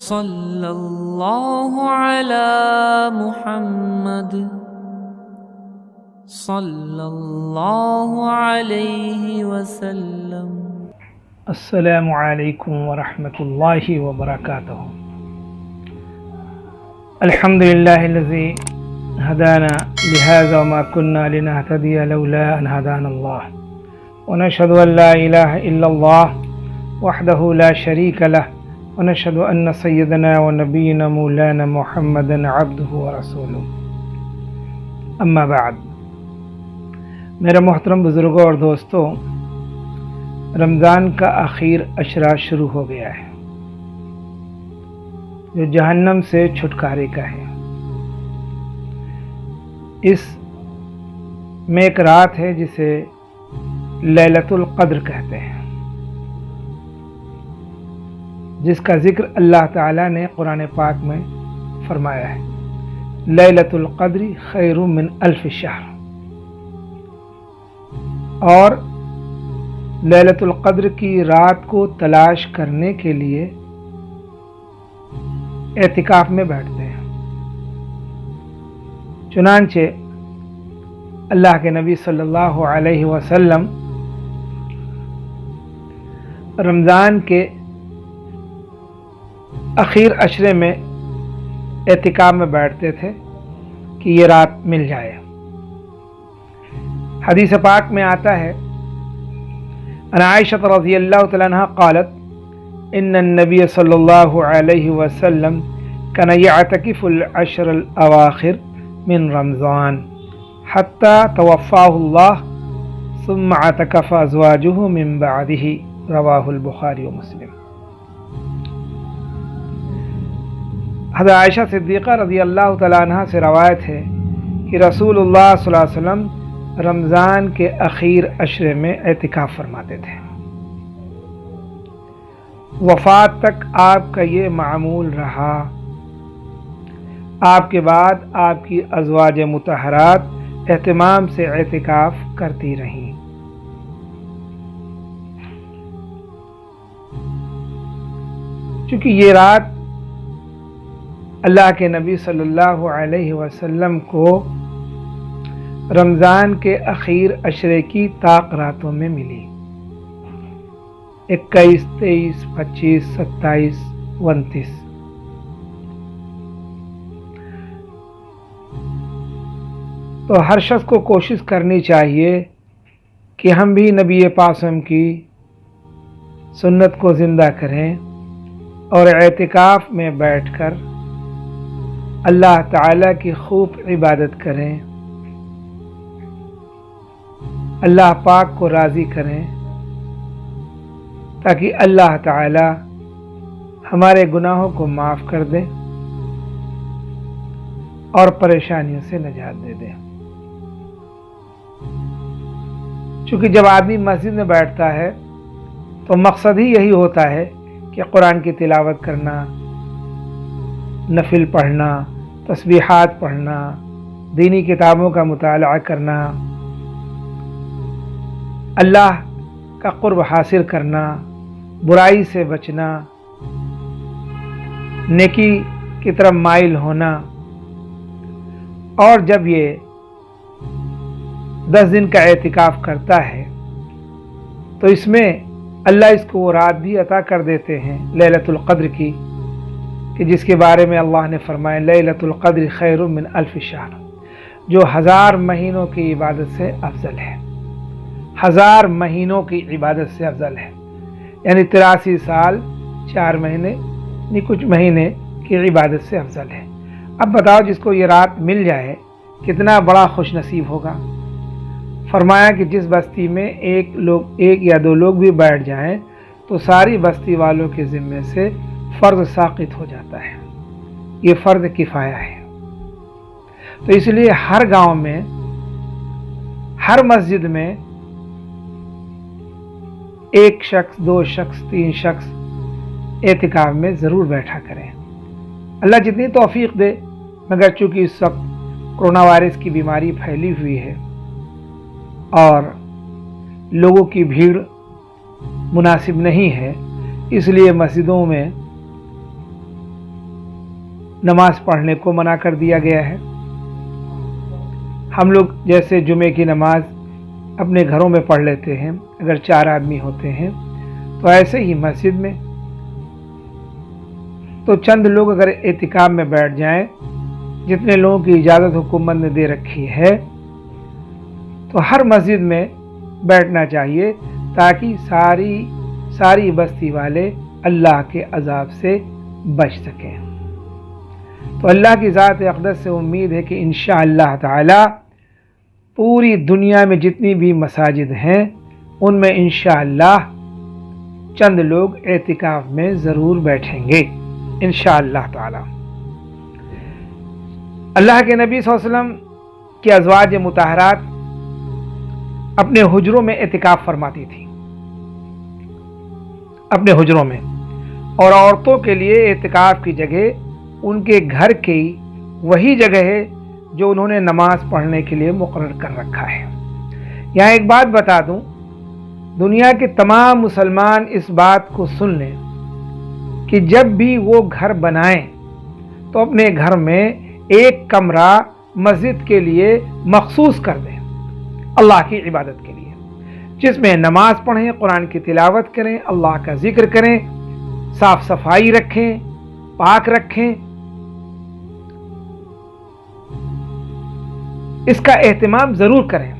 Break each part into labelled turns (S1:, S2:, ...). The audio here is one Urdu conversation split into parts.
S1: صلی اللہ علی محمد صلی اللہ علیہ وسلم۔
S2: السلام علیکم ورحمۃ اللہ وبرکاتہ۔ الحمد للہ الذی ہدانا لہذا وما كنا لنهتدی لولا ان ہدانا اللہ، ونشهد ان لا الہ الا اللہ وحدہ لا شریک لہ، ونشهد ان سیدنا ونبینا مولانا محمدا عبدہ ورسولہ۔ اما بعد، میرے محترم بزرگوں اور دوستوں، رمضان کا آخر عشرہ شروع ہو گیا ہے جو جہنم سے چھٹکارے کا ہے۔ اس میں ایک رات ہے جسے لیلۃ القدر کہتے ہیں، جس کا ذکر اللہ تعالیٰ نے قرآن پاک میں فرمایا ہے، لیلۃ القدر خیر من الف شہر۔ اور لیلۃ القدر کی رات کو تلاش کرنے کے لیے اعتکاف میں بیٹھتے ہیں۔ چنانچہ اللہ کے نبی صلی اللہ علیہ وسلم رمضان کے اخیر عشرے میں اعتکاف میں بیٹھتے تھے کہ یہ رات مل جائے۔ حدیث پاک میں آتا ہے، عن عائشہ رضی اللہ تعالی عنہا قالت ان النبی صلی اللہ علیہ وسلم كان يعتكف العشر الاواخر من رمضان حتى توفاه الله ثم اعتكف ازواجه من بعده، رواه البخاری ومسلم۔ حضرت عائشہ صدیقہ رضی اللہ تعالیٰ عنہ سے روایت ہے کہ رسول اللہ صلی اللہ علیہ وسلم رمضان کے اخیر عشرے میں اعتکاف فرماتے تھے۔ وفات تک آپ کا یہ معمول رہا۔ آپ کے بعد آپ کی ازواج مطہرات اہتمام سے اعتکاف کرتی رہیں۔ چونکہ یہ رات اللہ کے نبی صلی اللہ علیہ وسلم کو رمضان کے اخیر عشرے کی طاق راتوں میں ملی، 21، 23، 25، 27، 29۔ تو ہر شخص کو کوشش کرنی چاہیے کہ ہم بھی نبی پاک صلی اللہ علیہ وسلم کی سنت کو زندہ کریں اور اعتکاف میں بیٹھ کر اللہ تعالیٰ کی خوب عبادت کریں، اللہ پاک کو راضی کریں، تاکہ اللہ تعالیٰ ہمارے گناہوں کو معاف کر دے اور پریشانیوں سے نجات دے دے۔ چونکہ جب آدمی مسجد میں بیٹھتا ہے تو مقصد ہی یہی ہوتا ہے کہ قرآن کی تلاوت کرنا، نفل پڑھنا، تسبیحات پڑھنا، دینی کتابوں کا مطالعہ کرنا، اللہ کا قرب حاصل کرنا، برائی سے بچنا، نیکی کی طرف مائل ہونا۔ اور جب یہ 10 دن کا اعتکاف کرتا ہے تو اس میں اللہ اس کو وہ رات بھی عطا کر دیتے ہیں لیلۃ القدر کی، کہ جس کے بارے میں اللہ نے فرمایا لیلۃ القدر خیر من الف شہر، جو 1000 مہینوں کی عبادت سے افضل ہے۔ 1000 مہینوں کی عبادت سے افضل ہے، یعنی 83 سال 4 مہینے یعنی کچھ مہینے کی عبادت سے افضل ہے۔ اب بتاؤ جس کو یہ رات مل جائے کتنا بڑا خوش نصیب ہوگا۔ فرمایا کہ جس بستی میں ایک یا دو لوگ بھی بیٹھ جائیں تو ساری بستی والوں کے ذمے سے فرض ساقط ہو جاتا ہے، یہ فرض کفایہ ہے۔ تو اس لیے ہر گاؤں میں، ہر مسجد میں 1 شخص، 2 شخص، 3 شخص اعتکاف میں ضرور بیٹھا کریں۔ اللہ جتنی توفیق دے، مگر چونکہ اس وقت کرونا وائرس کی بیماری پھیلی ہوئی ہے اور لوگوں کی بھیڑ مناسب نہیں ہے، اس لیے مسجدوں میں 1 یا 2 لوگ بھی بیٹھ جائیں تو ساری بستی والوں کے ذمے سے فرض ساقط ہو جاتا ہے، یہ فرض کفایہ ہے۔ تو اس لیے ہر گاؤں میں، ہر مسجد میں 1 شخص، 2 شخص اعتکاف میں ضرور بیٹھا کریں۔ اللہ جتنی توفیق دے، مگر چونکہ اس وقت کرونا وائرس کی بیماری پھیلی ہوئی ہے اور لوگوں کی بھیڑ مناسب نہیں ہے، نماز پڑھنے کو منع کر دیا گیا ہے۔ ہم لوگ جیسے جمعے کی نماز اپنے گھروں میں پڑھ لیتے ہیں، اگر 4 آدمی ہوتے ہیں تو ایسے ہی مسجد میں تو چند لوگ اگر اعتکاف میں بیٹھ جائیں، جتنے لوگوں کی اجازت حکومت نے دے رکھی ہے، تو ہر مسجد میں بیٹھنا چاہیے تاکہ ساری بستی والے اللہ کے عذاب سے بچ سکیں۔ تو اللہ کی ذات اقدس سے امید ہے کہ انشاءاللہ تعالی پوری دنیا میں جتنی بھی مساجد ہیں ان میں انشاءاللہ چند لوگ اعتکاف میں ضرور بیٹھیں گے انشاءاللہ تعالی۔ اللہ کے نبی صلی اللہ علیہ وسلم کی ازواج مطہرات اپنے حجروں میں اعتکاف فرماتی تھی، اپنے حجروں میں، اور عورتوں کے لیے اعتکاف کی جگہ ان کے گھر کی وہی جگہ ہے جو انہوں نے نماز پڑھنے کے لیے مقرر کر رکھا ہے۔ یہاں ایک بات بتا دوں، دنیا کے تمام مسلمان اس بات کو سن لیں کہ جب بھی وہ گھر بنائیں تو اپنے گھر میں ایک کمرہ مسجد کے لیے مخصوص کر دیں، اللہ کی عبادت کے لیے، جس میں نماز پڑھیں، قرآن کی تلاوت کریں، اللہ کا ذکر کریں، صاف صفائی رکھیں، پاک رکھیں۔ اس کا اہتمام ضرور کریں۔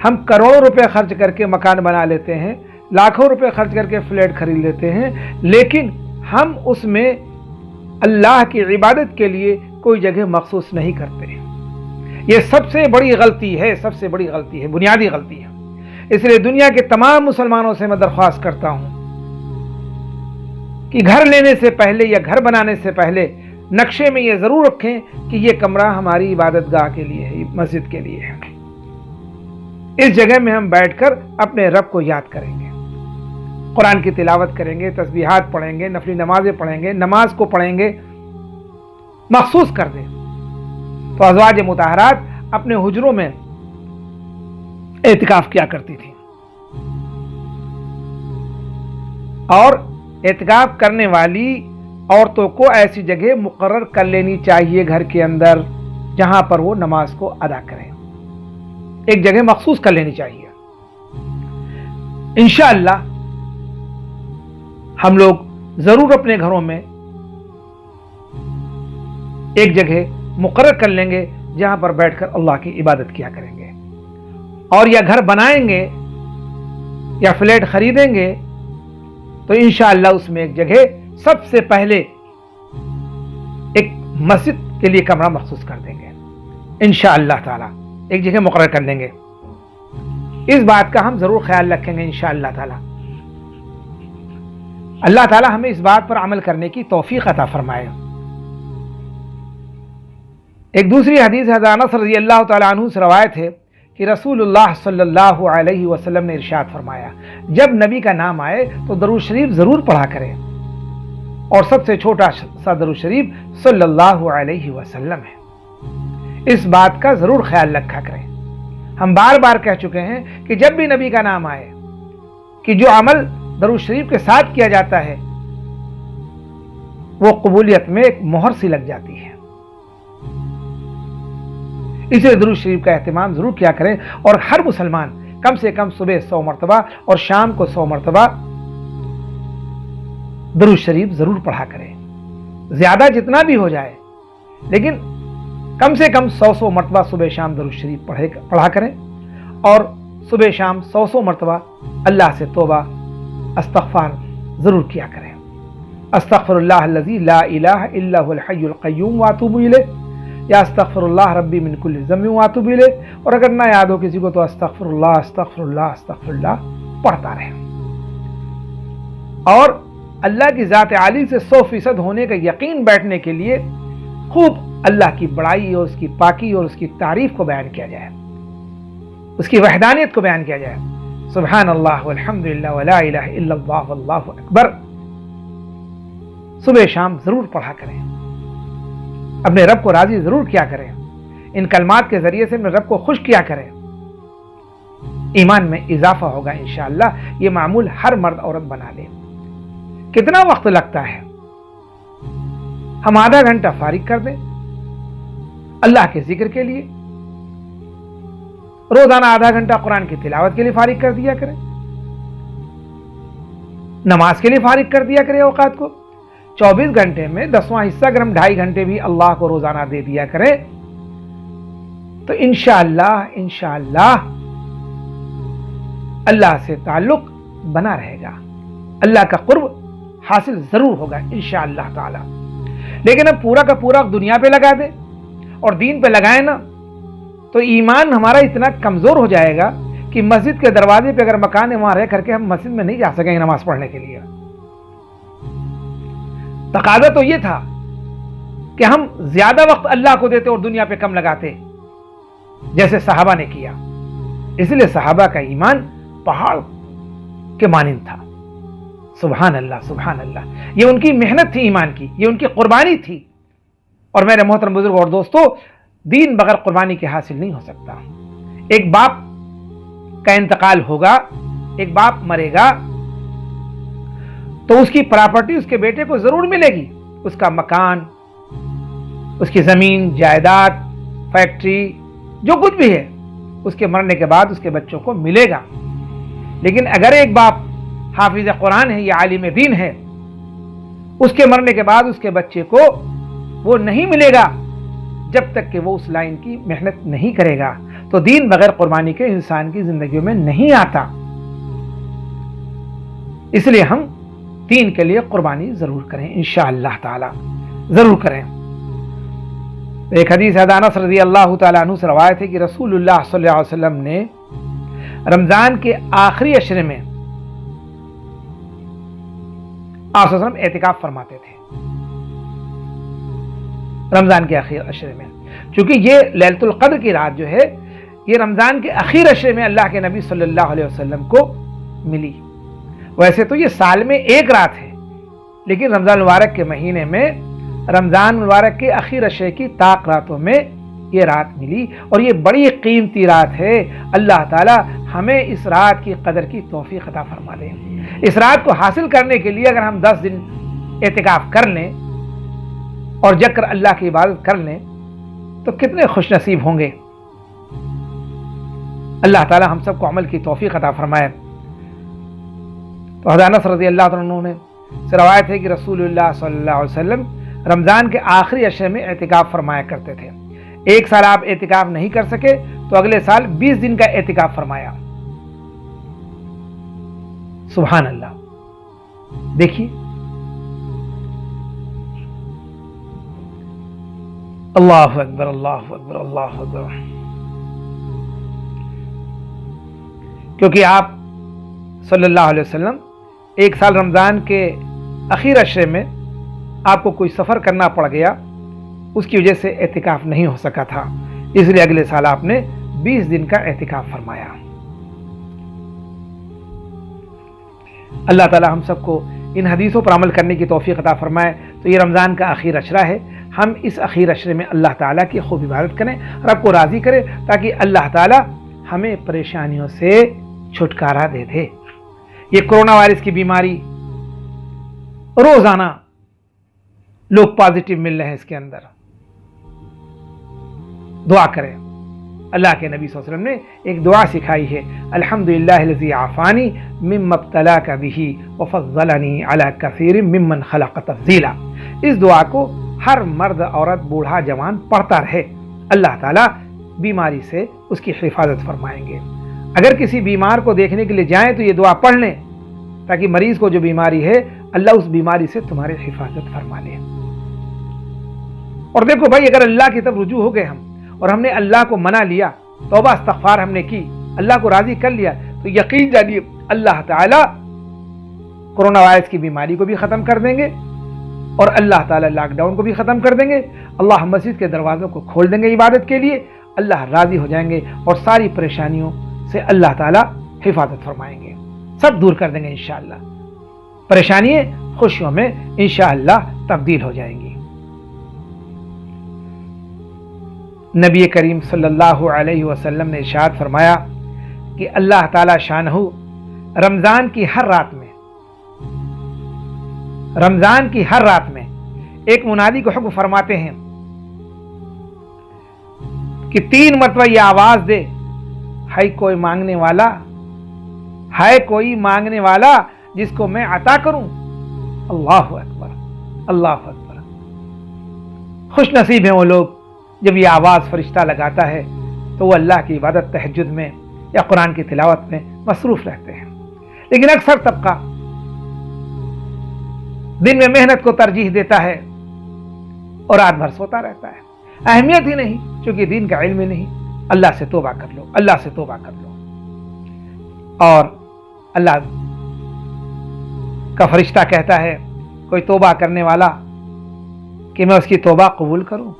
S2: ہم کروڑوں روپے خرچ کر کے مکان بنا لیتے ہیں، لاکھوں روپے خرچ کر کے فلیٹ خرید لیتے ہیں، لیکن ہم اس میں اللہ کی عبادت کے لیے کوئی جگہ مخصوص نہیں کرتے۔ یہ سب سے بڑی غلطی ہے، سب سے بڑی غلطی ہے، بنیادی غلطی ہے۔ اس لیے دنیا کے تمام مسلمانوں سے میں درخواست کرتا ہوں کہ گھر لینے سے پہلے یا گھر بنانے سے پہلے نقشے میں یہ ضرور رکھیں کہ یہ کمرہ ہماری عبادت گاہ کے لیے ہے، مسجد کے لیے ہے۔ اس جگہ میں ہم بیٹھ کر اپنے رب کو یاد کریں گے، قرآن کی تلاوت کریں گے، تسبیحات پڑھیں گے، نفلی نمازیں پڑھیں گے، نماز کو پڑھیں گے، مخصوص کر دیں۔ تو ازواج مطہرات اپنے حجروں میں اعتکاف کیا کرتی تھی، اور اعتکاف کرنے والی عورتوں کو ایسی جگہ مقرر کر لینی چاہیے گھر کے اندر جہاں پر وہ نماز کو ادا کریں، ایک جگہ مخصوص کر لینی چاہیے۔ انشاءاللہ ہم لوگ ضرور اپنے گھروں میں ایک جگہ مقرر کر لیں گے جہاں پر بیٹھ کر اللہ کی عبادت کیا کریں گے، اور یا گھر بنائیں گے یا فلیٹ خریدیں گے تو انشاءاللہ اس میں ایک جگہ سب سے پہلے ایک مسجد کے لیے کمرہ مخصوص کر دیں گے انشاءاللہ تعالی، ایک جگہ مقرر کر دیں گے۔ اس بات کا ہم ضرور خیال رکھیں گے انشاءاللہ تعالی۔ اللہ تعالی ہمیں اس بات پر عمل کرنے کی توفیق عطا فرمائے۔ ایک دوسری حدیث حضرت انس رضی اللہ تعالی عنہ سے روایت ہے کہ رسول اللہ صلی اللہ علیہ وسلم نے ارشاد فرمایا، جب نبی کا نام آئے تو درود شریف ضرور پڑھا کریں، اور سب سے چھوٹا سا درود شریف صلی اللہ علیہ وسلم ہے۔ اس بات کا ضرور خیال رکھا کریں۔ ہم بار بار کہہ چکے ہیں کہ جب بھی نبی کا نام آئے کہ جو عمل درود شریف کے ساتھ کیا جاتا ہے وہ قبولیت میں ایک مہر سی لگ جاتی ہے۔ اس لیے درود شریف کا اہتمام ضرور کیا کریں، اور ہر مسلمان کم سے کم صبح 100 مرتبہ اور شام کو 100 مرتبہ درود شریف ضرور پڑھا کریں، زیادہ جتنا بھی ہو جائے، لیکن کم سے کم 100 مرتبہ صبح شام درود شریف پڑھا کریں، اور صبح شام 100 مرتبہ اللہ سے توبہ استغفار ضرور کیا کریں۔ استغفر اللہ الذی لا الہ الا هو الحی القیوم واتوب الیہ، یا استغفر اللہ ربی من کل ذنب واتوب الیہ، اور اگر نہ یاد ہو کسی کو تو استغفر اللہ استغفر اللہ استغفر اللہ پڑھتا رہے۔ اور اللہ کی ذات عالی سے 100% ہونے کا یقین بیٹھنے کے لیے خوب اللہ کی بڑائی اور اس کی پاکی اور اس کی تعریف کو بیان کیا جائے، اس کی وحدانیت کو بیان کیا جائے۔ سبحان اللہ والحمدللہ ولا الہ الا اللہ واللہ اکبر صبح شام ضرور پڑھا کریں، اپنے رب کو راضی ضرور کیا کریں، ان کلمات کے ذریعے سے اپنے رب کو خوش کیا کریں۔ ایمان میں اضافہ ہوگا انشاءاللہ۔ یہ معمول ہر مرد عورت بنا لے۔ کتنا وقت لگتا ہے ہم آدھا گھنٹہ فارغ کر دیں اللہ کے ذکر کے لیے، روزانہ آدھا گھنٹہ قرآن کی تلاوت کے لیے فارغ کر دیا کریں، نماز کے لیے فارغ کر دیا کریں اوقات کو۔ 24 گھنٹے میں 10واں حصہ اگر ہم 2.5 گھنٹے بھی اللہ کو روزانہ دے دیا کریں تو انشاءاللہ اللہ سے تعلق بنا رہے گا، اللہ کا قرب حاصل ضرور ہوگا انشاءاللہ تعالی۔ لیکن اب پورا کا پورا دنیا پہ لگا دیں اور دین پہ لگائیں نا تو ایمان ہمارا اتنا کمزور ہو جائے گا کہ مسجد کے دروازے پہ اگر مکان ہے وہاں رہ کر کے ہم مسجد میں نہیں جا سکیں گے نماز پڑھنے کے لیے۔ تقاضا تو یہ تھا کہ ہم زیادہ وقت اللہ کو دیتے اور دنیا پہ کم لگاتے جیسے صحابہ نے کیا۔ اس لیے صحابہ کا ایمان پہاڑ کے مانند تھا۔ سبحان اللہ سبحان اللہ، یہ ان کی محنت تھی ایمان کی، یہ ان کی قربانی تھی۔ اور میرے محترم بزرگ اور دوستو، دین بغیر قربانی کے حاصل نہیں ہو سکتا۔ ایک باپ کا انتقال ہوگا، ایک باپ مرے گا تو اس کی پراپرٹی اس کے بیٹے کو ضرور ملے گی، اس کا مکان، اس کی زمین جائیداد، فیکٹری، جو کچھ بھی ہے اس کے مرنے کے بعد اس کے بچوں کو ملے گا۔ لیکن اگر ایک باپ حافظ قرآن ہے یا عالم دین ہے، اس کے مرنے کے بعد اس کے بچے کو وہ نہیں ملے گا جب تک کہ وہ اس لائن کی محنت نہیں کرے گا۔ تو دین بغیر قربانی کے انسان کی زندگیوں میں نہیں آتا۔ اس لیے ہم دین کے لیے قربانی ضرور کریں انشاءاللہ تعالی، ضرور کریں۔ ایک حدیث ہے انس رضی اللہ تعالیٰ عنہ سے روایت ہے کہ رسول اللہ صلی اللہ علیہ وسلم نے رمضان کے آخری عشرے میں آپ صلی اللہ علیہ وسلم اعتکاف فرماتے تھے۔ رمضان کے آخری عشرے میں، چونکہ یہ لیلۃ القدر کی رات جو ہے یہ رمضان کے آخری عشرے میں اللہ کے نبی صلی اللہ علیہ وسلم کو ملی۔ ویسے تو یہ سال میں ایک رات ہے، لیکن رمضان المبارک کے مہینے میں رمضان مبارک کے آخری عشرے کی طاق راتوں میں یہ رات ملی، اور یہ بڑی قیمتی رات ہے۔ اللہ تعالی ہمیں اس رات کی قدر کی توفیق عطا فرما دے۔ اس رات کو حاصل کرنے کے لیے اگر ہم 10 دن اعتکاف کر لیں اور جگ کر اللہ کی عبادت کر لیں تو کتنے خوش نصیب ہوں گے۔ اللہ تعالی ہم سب کو عمل کی توفیق عطا فرمائے۔ تو حضرت انس رضی اللہ عنہ نے سے روایت ہے کہ رسول اللہ صلی اللہ علیہ وسلم رمضان کے آخری عشرے میں اعتکاف فرمایا کرتے تھے۔ ایک سال آپ اعتکاف نہیں کر سکے تو اگلے سال 20 دن کا اعتکاف فرمایا۔ سبحان اللہ، دیکھیے اللہ اکبر اللہ اکبر اللہ اکبر۔ کیونکہ آپ صلی اللہ علیہ وسلم ایک سال رمضان کے اخیر عشرے میں آپ کو کوئی سفر کرنا پڑ گیا، اس کی وجہ سے اعتکاف نہیں ہو سکا تھا، اس لیے اگلے سال آپ نے 20 دن کا اعتکاف فرمایا۔ اللہ تعالی ہم سب کو ان حدیثوں پر عمل کرنے کی توفیق عطا فرمائے۔ تو یہ رمضان کا آخر عشرہ ہے، ہم اس اخیر عشرے میں اللہ تعالیٰ کی خوب عبادت کریں اور آپ کو راضی کریں تاکہ اللہ تعالیٰ ہمیں پریشانیوں سے چھٹکارا دے دے۔ یہ کرونا وائرس کی بیماری روزانہ لوگ پازیٹیو مل رہے ہیں، اس کے اندر دعا کریں۔ اللہ کے نبی صلی اللہ علیہ وسلم نے ایک دعا سکھائی ہے، الحمدللہ الذی عافانی مما ابتلاک بہ وفضلنی علی کثیر ممن خلق تفضیلا۔ اس دعا کو ہر مرد عورت بوڑھا جوان پڑھتا رہے، اللہ تعالیٰ بیماری سے اس کی حفاظت فرمائیں گے۔ اگر کسی بیمار کو دیکھنے کے لیے جائیں تو یہ دعا پڑھ لیں تاکہ مریض کو جو بیماری ہے اللہ اس بیماری سے تمہاری حفاظت فرما لے۔ اور دیکھو بھائی، اگر اللہ کی طرف رجوع ہو گئے ہم اور ہم نے اللہ کو منا لیا، توبہ استغفار ہم نے کی، اللہ کو راضی کر لیا، تو یقین جانیے اللہ تعالیٰ کرونا وائرس کی بیماری کو بھی ختم کر دیں گے اور اللہ تعالیٰ لاک ڈاؤن کو بھی ختم کر دیں گے۔ اللہ مسجد کے دروازوں کو کھول دیں گے عبادت کے لیے، اللہ راضی ہو جائیں گے اور ساری پریشانیوں سے اللہ تعالیٰ حفاظت فرمائیں گے، سب دور کر دیں گے انشاءاللہ۔ پریشانیاں خوشیوں میں انشاءاللہ تبدیل ہو جائیں گی۔ نبی کریم صلی اللہ علیہ وسلم نے ارشاد فرمایا کہ اللہ تعالی شانہ رمضان کی ہر رات میں ایک منادی کو حکم فرماتے ہیں کہ 3 مرتبہ یہ آواز دے، ہے کوئی مانگنے والا، ہے کوئی مانگنے والا جس کو میں عطا کروں۔ اللہ اکبر، اللہ اکبر۔ خوش نصیب ہیں وہ لوگ جب یہ آواز فرشتہ لگاتا ہے تو وہ اللہ کی عبادت تہجد میں یا قرآن کی تلاوت میں مصروف رہتے ہیں۔ لیکن اکثر طبقہ دن میں محنت کو ترجیح دیتا ہے اور رات بھر سوتا رہتا ہے، اہمیت ہی نہیں، چونکہ دین کا علم ہی نہیں۔ اللہ سے توبہ کر لو، اللہ سے توبہ کر لو۔ اور اللہ کا فرشتہ کہتا ہے کوئی توبہ کرنے والا کہ میں اس کی توبہ قبول کروں؟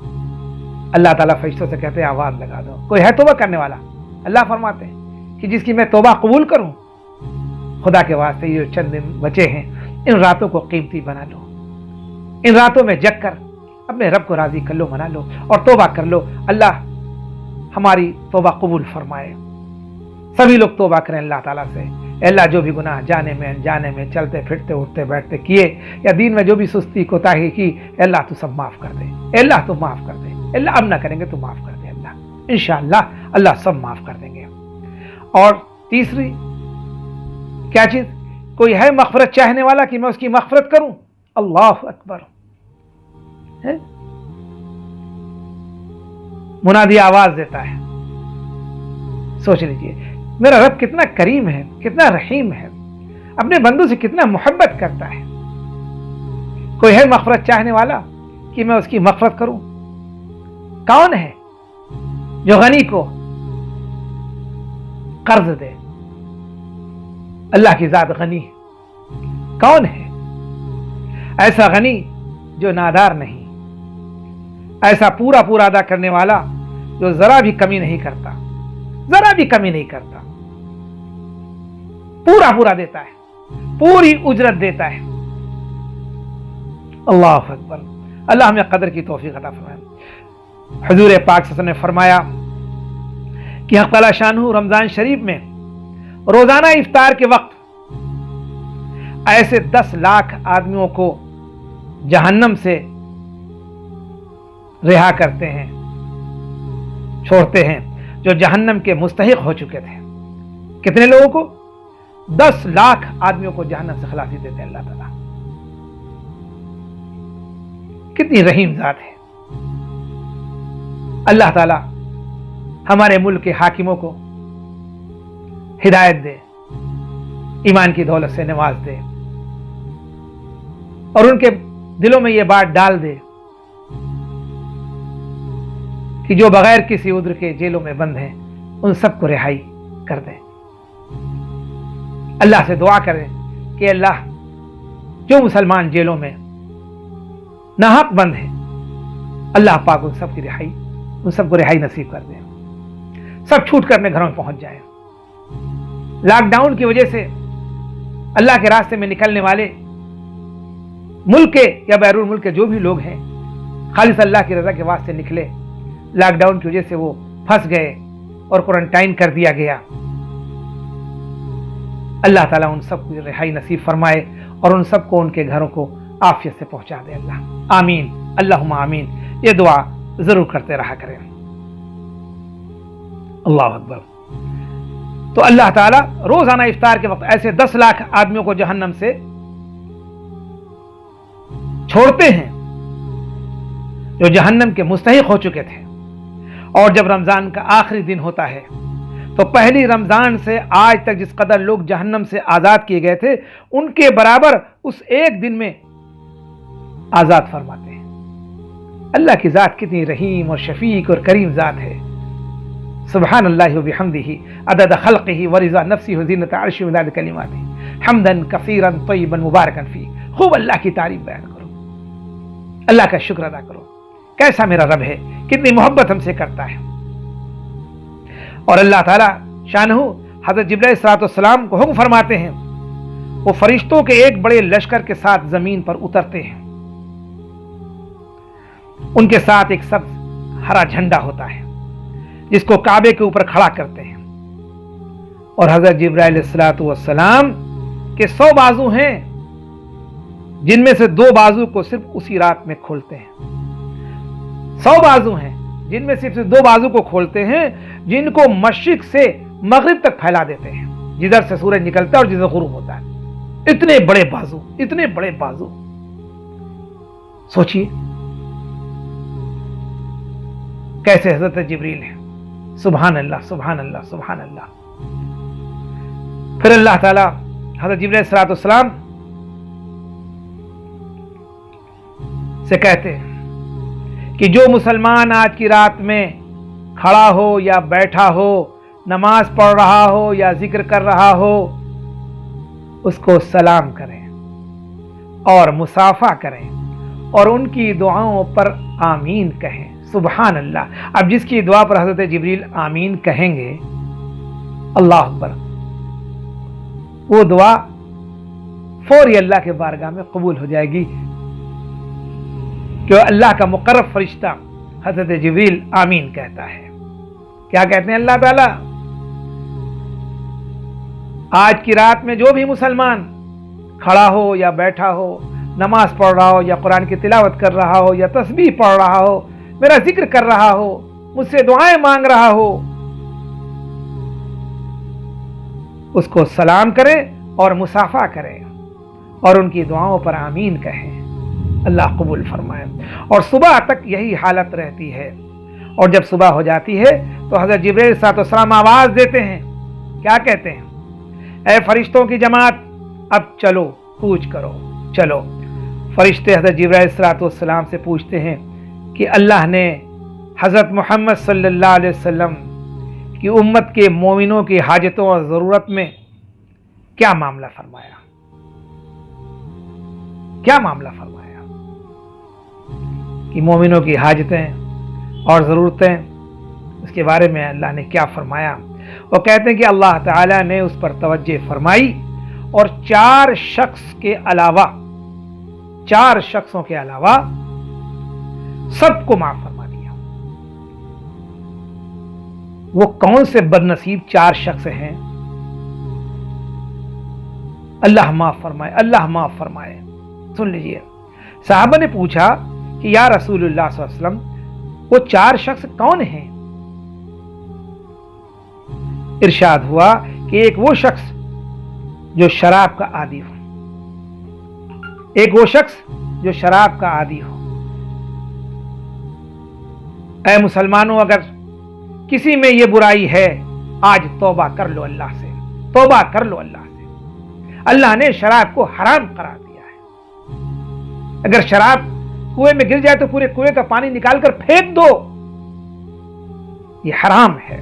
S2: اللہ تعالیٰ فرشتوں سے کہتے ہیں آواز لگا دو، کوئی ہے توبہ کرنے والا؟ اللہ فرماتے ہیں کہ جس کی میں توبہ قبول کروں۔ خدا کے واسطے یہ جو چند دن بچے ہیں ان راتوں کو قیمتی بنا لو، ان راتوں میں جگ کر اپنے رب کو راضی کر لو، منا لو اور توبہ کر لو۔ اللہ ہماری توبہ قبول فرمائے۔ سبھی لوگ توبہ کریں اللہ تعالیٰ سے، اے اللہ جو بھی گناہ جانے میں انجانے میں، چلتے پھرتے اٹھتے بیٹھتے کیے یا دین میں جو بھی سستی کوتاہی کی، اے اللہ تو سب معاف کر دے، اے اللہ تو معاف کر دے، اے اللہ اب نہ کریں گے تو معاف کر دے اللہ، انشاءاللہ اللہ سب معاف کر دیں گے۔ اور تیسری کیا چیز؟ کوئی ہے مغفرت چاہنے والا کہ میں اس کی مغفرت کروں؟ اللہ اکبر۔ منادی آواز دیتا ہے، سوچ لیجئے میرا رب کتنا کریم ہے، کتنا رحیم ہے، اپنے بندوں سے کتنا محبت کرتا ہے۔ کوئی ہے مغفرت چاہنے والا کہ میں اس کی مغفرت کروں؟ کون ہے جو غنی کو قرض دے؟ اللہ کی ذات غنی ہے۔ کون ہے ایسا غنی جو نادار نہیں، ایسا پورا پورا ادا کرنے والا جو ذرا بھی کمی نہیں کرتا، ذرا بھی کمی نہیں کرتا، پورا پورا دیتا ہے، پوری اجرت دیتا ہے۔ اللہ اکبر۔ اللہ ہمیں قدر کی توفیق عطا فرمائے۔ حضور پاک صلی اللہ علیہ وسلم نے فرمایا کہ حق تعالی شانہ رمضان شریف میں روزانہ افطار کے وقت ایسے 10 لاکھ آدمیوں کو جہنم سے رہا کرتے ہیں، چھوڑتے ہیں، جو جہنم کے مستحق ہو چکے تھے۔ کتنے لوگوں کو؟ 10 لاکھ آدمیوں کو جہنم سے خلاصی دیتے ہیں اللہ تعالیٰ۔ کتنی رحیم ذات ہے اللہ تعالیٰ۔ ہمارے ملک کے حاکموں کو ہدایت دے، ایمان کی دولت سے نواز دے، اور ان کے دلوں میں یہ بات ڈال دے کہ جو بغیر کسی عذر کے جیلوں میں بند ہیں ان سب کو رہائی کر دے۔ اللہ سے دعا کریں کہ اللہ جو مسلمان جیلوں میں ناحق بند ہیں، اللہ پاک ان سب کی رہائی، ان سب کو رہائی نصیب کر دے، سب چھوٹ کر اپنے گھروں میں پہنچ جائیں۔ لاک ڈاؤن کی وجہ سے اللہ کے راستے میں نکلنے والے ملک کے یا بیرون ملک کے جو بھی لوگ ہیں، خالص اللہ کی رضا کے واسطے نکلے، لاک ڈاؤن کی وجہ سے وہ پھنس گئے اور کوارنٹائن کر دیا گیا، اللہ تعالیٰ ان سب کو رہائی نصیب فرمائے اور ان سب کو ان کے گھروں کو عافیت سے پہنچا دے اللہ۔ آمین، اللہم آمین۔ یہ دعا ضرور کرتے رہا کریں۔ اللہ اکبر۔ تو اللہ تعالیٰ روزانہ افطار کے وقت ایسے 10 لاکھ آدمیوں کو جہنم سے چھوڑتے ہیں جو جہنم کے مستحق ہو چکے تھے۔ اور جب رمضان کا آخری دن ہوتا ہے تو پہلی رمضان سے آج تک جس قدر لوگ جہنم سے آزاد کیے گئے تھے ان کے برابر اس ایک دن میں آزاد فرماتے ہیں۔ اللہ کی ذات کتنی رحیم اور شفیق اور کریم ذات ہے۔ سبحان اللہ و بحمدہ عدد خلقہ ورضا نفسہ وزینۃ عرشہ ومداد کلماتہ حمدا کثیرا طیبا مبارکا فیہ۔ خوب اللہ کی تعریف بیان کرو، اللہ کا شکر ادا کرو، کیسا میرا رب ہے، کتنی محبت ہم سے کرتا ہے۔ اور اللہ تعالیٰ شانہ حضرت جبرائیل علیہ الصلوۃ والسلام کو حکم فرماتے ہیں، وہ فرشتوں کے ایک بڑے لشکر کے ساتھ زمین پر اترتے ہیں، ان کے ساتھ ایک سبز ہرا جھنڈا ہوتا ہے جس کو کعبے کے اوپر کھڑا کرتے ہیں، اور حضرت جبرائیل علیہ الصلوۃ والسلام کے 100 بازو ہیں، جن میں سے 2 بازو کو صرف اسی رات میں کھولتے ہیں. 100 بازو ہیں جن میں صرف 2 بازو کو کھولتے ہیں، جن کو مشرق سے مغرب تک پھیلا دیتے ہیں، جدھر سے سورج نکلتا ہے اور جدھر غروب ہوتا ہے. اتنے بڑے بازو، اتنے بڑے بازو. سوچئے کیسے حضرت جبریل ہیں. سبحان اللہ، سبحان اللہ، سبحان اللہ. پھر اللہ تعالی حضرت جبریل علیہ السلام سے کہتے ہیں کہ جو مسلمان آج کی رات میں کھڑا ہو یا بیٹھا ہو، نماز پڑھ رہا ہو یا ذکر کر رہا ہو، اس کو سلام کریں اور مصافحہ کریں اور ان کی دعاؤں پر آمین کہیں. سبحان اللہ. اب جس کی دعا پر حضرت جبریل آمین کہیں گے، اللہ اکبر، وہ دعا فوری اللہ کے بارگاہ میں قبول ہو جائے گی. جو اللہ کا مقرب فرشتہ حضرت جبریل آمین کہتا ہے. کیا کہتے ہیں اللہ تعالی؟ آج کی رات میں جو بھی مسلمان کھڑا ہو یا بیٹھا ہو، نماز پڑھ رہا ہو یا قرآن کی تلاوت کر رہا ہو یا تسبیح پڑھ رہا ہو، میرا ذکر کر رہا ہو، مجھ سے دعائیں مانگ رہا ہو، اس کو سلام کریں اور مصافحہ کریں اور ان کی دعاؤں پر آمین کہیں. اللہ قبول فرمائے. اور صبح تک یہی حالت رہتی ہے، اور جب صبح ہو جاتی ہے تو حضرت جبریل علیہ السلام آواز دیتے ہیں. کیا کہتے ہیں؟ اے فرشتوں کی جماعت، اب چلو، کوچ کرو، چلو. فرشتے حضرت جبریل علیہ السلام سے پوچھتے ہیں کہ اللہ نے حضرت محمد صلی اللہ علیہ وسلم کی امت کے مومنوں کی حاجتوں اور ضرورت میں کیا معاملہ فرمایا؟ کیا معاملہ فرمایا کہ مومنوں کی حاجتیں اور ضرورتیں، اس کے بارے میں اللہ نے کیا فرمایا؟ وہ کہتے ہیں کہ اللہ تعالیٰ نے اس پر توجہ فرمائی اور 4 شخصوں کے علاوہ سب کو معاف فرما دیا. وہ کون سے بد نصیب 4 شخص ہیں؟ اللہ معاف فرمائے، اللہ معاف فرمائے. سن لیجئے. صحابہ نے پوچھا کہ یا رسول اللہ صلی اللہ علیہ وسلم، وہ 4 شخص کون ہیں؟ ارشاد ہوا کہ ایک وہ شخص جو شراب کا عادی ہو، ایک وہ شخص جو شراب کا عادی ہو. اے مسلمانوں، اگر کسی میں یہ برائی ہے، آج توبہ کر لو اللہ سے، توبہ کر لو اللہ سے. اللہ نے شراب کو حرام قرار دیا ہے. اگر شراب کنویں میں گر جائے تو پورے کنویں کا پانی نکال کر پھینک دو. یہ حرام ہے،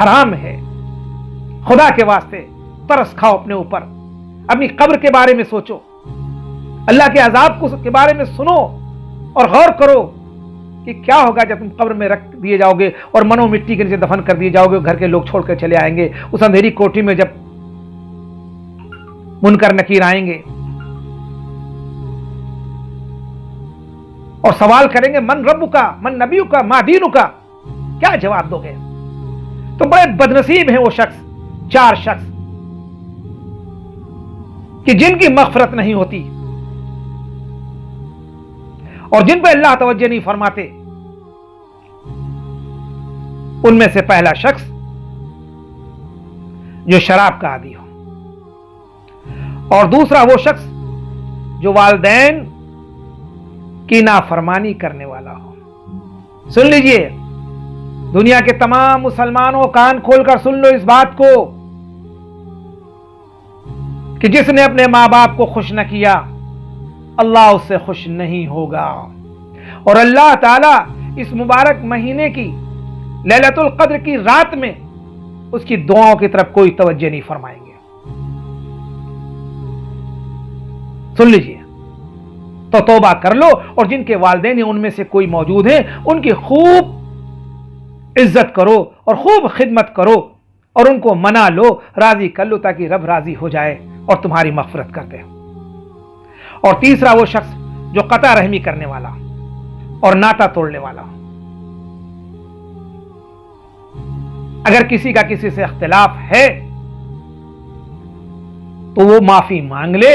S2: حرام ہے. خدا کے واسطے ترس کھاؤ اپنے اوپر، اپنی قبر کے بارے میں سوچو، اللہ کے عذاب کے بارے میں سنو اور غور کرو کہ کیا ہوگا جب تم قبر میں رکھ دیے جاؤ گے اور منو مٹی کے نیچے دفن کر دیے جاؤ گے. گھر کے لوگ چھوڑ کر چلے آئیں گے اس اندھیری کوٹھی میں، جب منکر نکیر آئیں گے اور سوال کریں گے من رب کا، من نبی کا، ما دین کا، کیا جواب دو گے؟ تو بڑے بدنصیب ہیں وہ شخص، 4 شخص کہ جن کی مغفرت نہیں ہوتی اور جن پہ اللہ توجہ نہیں فرماتے. ان میں سے پہلا شخص جو شراب کا عادی ہو، اور دوسرا وہ شخص جو والدین کی نافرمانی کرنے والا ہو. سن لیجئے دنیا کے تمام مسلمانوں، کان کھول کر سن لو اس بات کو کہ جس نے اپنے ماں باپ کو خوش نہ کیا، اللہ اس سے خوش نہیں ہوگا. اور اللہ تعالی اس مبارک مہینے کی لیلۃ القدر کی رات میں اس کی دعاؤں کی طرف کوئی توجہ نہیں فرمائیں گے. سن لیجئے. تو توبہ کر لو، اور جن کے والدین ان میں سے کوئی موجود ہیں ان کی خوب عزت کرو اور خوب خدمت کرو اور ان کو منا لو، راضی کر لو، تاکہ رب راضی ہو جائے اور تمہاری مغفرت کرتے. اور تیسرا وہ شخص جو قطع رحمی کرنے والا اور ناتا توڑنے والا. اگر کسی کا کسی سے اختلاف ہے تو وہ معافی مانگ لے